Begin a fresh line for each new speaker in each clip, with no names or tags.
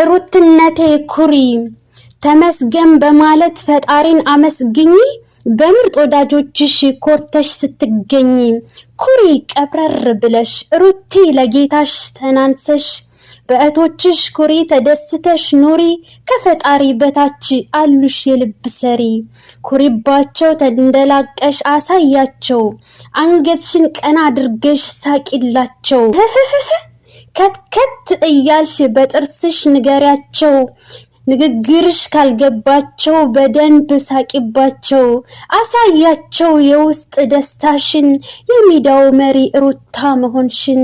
ሩትነቴ ኩሪ ተመስገን በማለት ፈጣሪን አመስግኝ። በምርጥ ወዳጆችሽ ኮርተሽ ስትገኝ ኩሪ ቀብረር ብለሽ ሩቲ ለጌታሽ ተናንሰሽ በእቶችሽ ኩሪ ተደስተሽ ኑሪ። ከፈጣሪ በታች አሉሽ የልብ ሰሪ ኩሪባቸው ተንደላቀሽ አሳያቸው አንገትሽን ቀና አድርገሽ ሳቂላቸው። ከትከት እያልሽ በጥርስሽ ንገሪያቸው ንግግርሽ ካልገባቸው በደንብ ሳቂባቸው አሳያቸው የውስጥ ደስታሽን የሚዳው መሪ ሩታ መሆንሽን።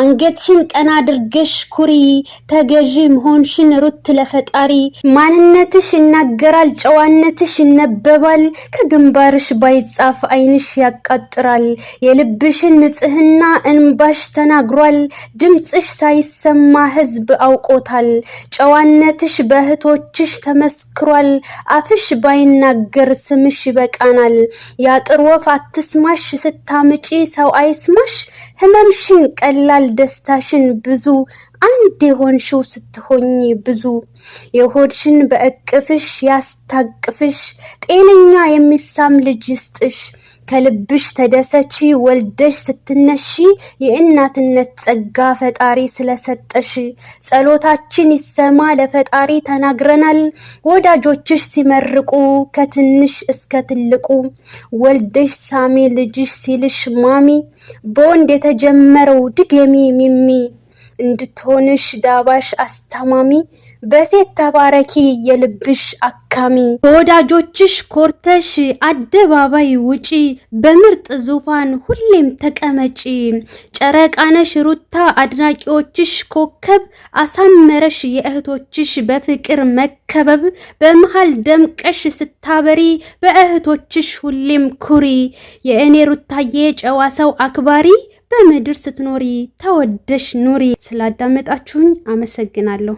አንገትሽን ቀና አድርገሽ ኩሪ ተገዢ መሆንሽን ሩት ለፈጣሪ ማንነትሽ ይናገራል ጨዋነትሽ ይነበባል ከግንባርሽ ባይጻፍ አይንሽ ያቃጥራል የልብሽን ንጽህና እንባሽ ተናግሯል ድምጽሽ ሳይሰማ ህዝብ አውቆታል ጨዋነትሽ በእህቶችሽ ተመስክሯል አፍሽ ባይናገር ስምሽ ይበቃናል ያጥር ወፍ አትስማሽ ስታምጪ ሰው አይስማሽ ህመምሽን ቀላል ደስታሽን ብዙ አንድ የሆንሽው ስትሆኝ ብዙ የሆድሽን በእቅፍሽ ያስታቅፍሽ ጤነኛ የሚሳም ልጅ ይስጥሽ ከልብሽ ተደሰቺ ወልደሽ ስትነሺ የእናትነት ጸጋ ፈጣሪ ስለሰጠሽ ጸሎታችን ይሰማ ለፈጣሪ ተናግረናል ወዳጆችሽ ሲመርቁ ከትንሽ እስከ ትልቁ ወልደሽ ሳሚ ልጅሽ ሲልሽ ማሚ በወንድ የተጀመረው ድገሚ ሚሚ እንድትሆንሽ ዳባሽ አስተማሚ በሴት ተባረኪ የልብሽ አካሚ በወዳጆችሽ ኮርተሽ አደባባይ ውጪ በምርጥ ዙፋን ሁሌም ተቀመጪ ጨረቃነሽ ሩታ አድናቂዎችሽ ኮከብ አሳመረሽ የእህቶችሽ በፍቅር መከበብ በመሃል ደምቀሽ ስታበሪ በእህቶችሽ ሁሌም ኩሪ የእኔ ሩታዬ ጨዋ ሰው አክባሪ በምድር ስትኖሪ ተወደሽ ኑሪ። ስላዳመጣችሁኝ አመሰግናለሁ።